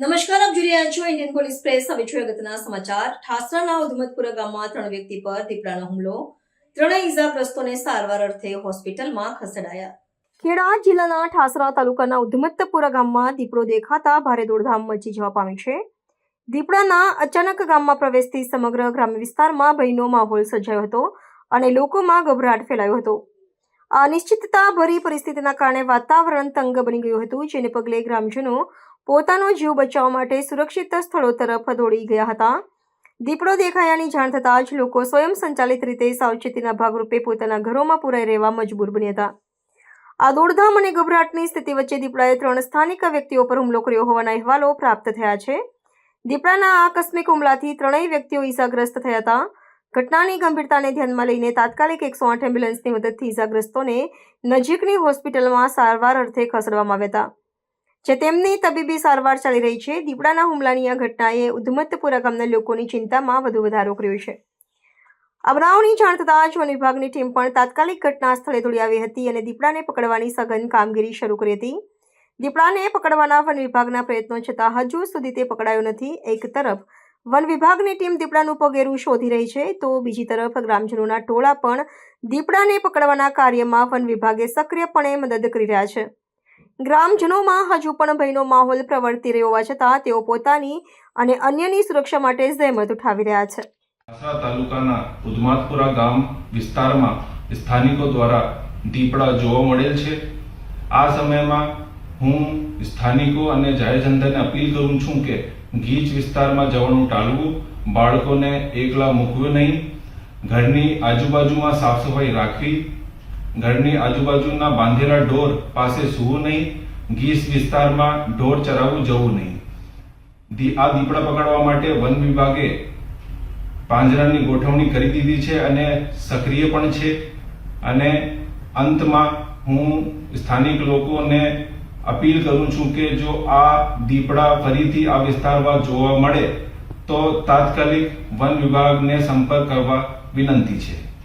નમસ્કાર, આપ જોઈ રહ્યા છો ઇન્ડિયન પોલીસ પ્રેસ. હવે જોઈએ અગત્યના સમાચાર. ઠાસરાના ઉધમતપુરા ગામમાં 3 વ્યક્તિ પર દીપડાનો હુમલો. 3 ઈજાગ્રસ્તોને સારવાર અર્થે હોસ્પિટલમાં ખસેડાયા. ખેડા જિલ્લાના ઠાસરા તાલુકાના ઉધમતપુરા ગામમાં દીપડો દેખાતા ભારે દોડધામ મચી જવા પામી છે. દીપડાના અચાનક ગામમાં પ્રવેશથી સમગ્ર ગ્રામ્ય વિસ્તારમાં ભયનો માહોલ સર્જાયો હતો અને લોકોમાં ગભરાટ ફેલાયો હતો. આ અનિશ્ચિતતા ભરી પરિસ્થિતિના કારણે વાતાવરણ તંગ બની ગયું હતું, જેને પગલે ગ્રામજનો પોતાનો જીવ બચાવવા માટે સુરક્ષિત સ્થળો તરફ દોડી ગયા હતા. દીપડો દેખાયાની જાણ થતાં જ લોકો સ્વયં સંચાલિત રીતે સાવચેતીના ભાગરૂપે પોતાના ઘરોમાં પુરાઈ રહેવા મજબૂર બન્યા હતા. આ દોડધામ અને ગભરાટની સ્થિતિ વચ્ચે દીપડાએ 3 સ્થાનિક વ્યક્તિઓ પર હુમલો કર્યો હોવાના અહેવાલો પ્રાપ્ત થયા છે. દીપડાના આકસ્મિક હુમલાથી 3 વ્યક્તિઓ ઈજાગ્રસ્ત થયા હતા. ઘટનાની ગંભીરતાને ધ્યાનમાં લઈને તાત્કાલિક 108 એમ્બ્યુલન્સની મદદથી ઈજાગ્રસ્તોને નજીકની હોસ્પિટલમાં સારવાર અર્થે ખસેડવામાં આવ્યા હતા, જે તેમની તબીબી સારવાર ચાલી રહી છે. દીપડાના હુમલાની આ ઘટનાએ ઉધમતપુરા ગામના લોકોની ચિંતામાં વધુ વધારો કર્યો છે. આ બનાવની જાણ થતાં જ વન વિભાગની ટીમ પણ તાત્કાલિક ઘટના સ્થળે દોડી આવી હતી અને દીપડાને પકડવાની સઘન કામગીરી શરૂ કરી હતી. દીપડાને પકડવાના વન વિભાગના પ્રયત્નો છતાં હજુ સુધી તે પકડાયો નથી. એક તરફ વન વિભાગની ટીમ દીપડાનું પગેરું શોધી રહી છે, તો બીજી તરફ ગ્રામજનોના ટોળા પણ દીપડાને પકડવાના કાર્યમાં વન વિભાગે સક્રિયપણે મદદ કરી રહ્યા છે. ગ્રામજનોમાં હજુ પણ ભયનો માહોલ પ્રવર્તી રહ્યો હોવા છતાં તેઓ પોતાની અને અન્યની સુરક્ષા માટે જહેમત ઉઠાવી રહ્યા છે. ઠાસરા તાલુકાના ઉધમતપુરા ગામ વિસ્તારમાં સ્થાનિકો દ્વારા દીપડા જોવા મળેલ છે. આ સમયમાં હું સ્થાનિકો અને જાહેર જનતાને અપીલ કરું છું કે ગીચ વિસ્તારમાં જવાનું ટાળવું, બાળકોને એકલા મૂકવું નહીં, ઘરની આજુબાજુમાં સાફ સફાઈ રાખવી, ઘરની આજુબાજુના બાંધેલા ઢોર પાસે સૂવું નહીં, ગીચ વિસ્તારમાં ઢોર ચરાવવું જવું નહીં. આ દીપડા પકડવા માટે વન વિભાગે પાંજરાની ગોઠવણી કરી દીધી છે અને સક્રિય પણ છે. અને અંતમાં હું સ્થાનિક લોકોને અપીલ કરું છું કે જો આ દીપડા ફરીથી આ વિસ્તારમાં જોવા મળે તો તાત્કાલિક વન વિભાગને સંપર્ક કરવા વિનંતી છે.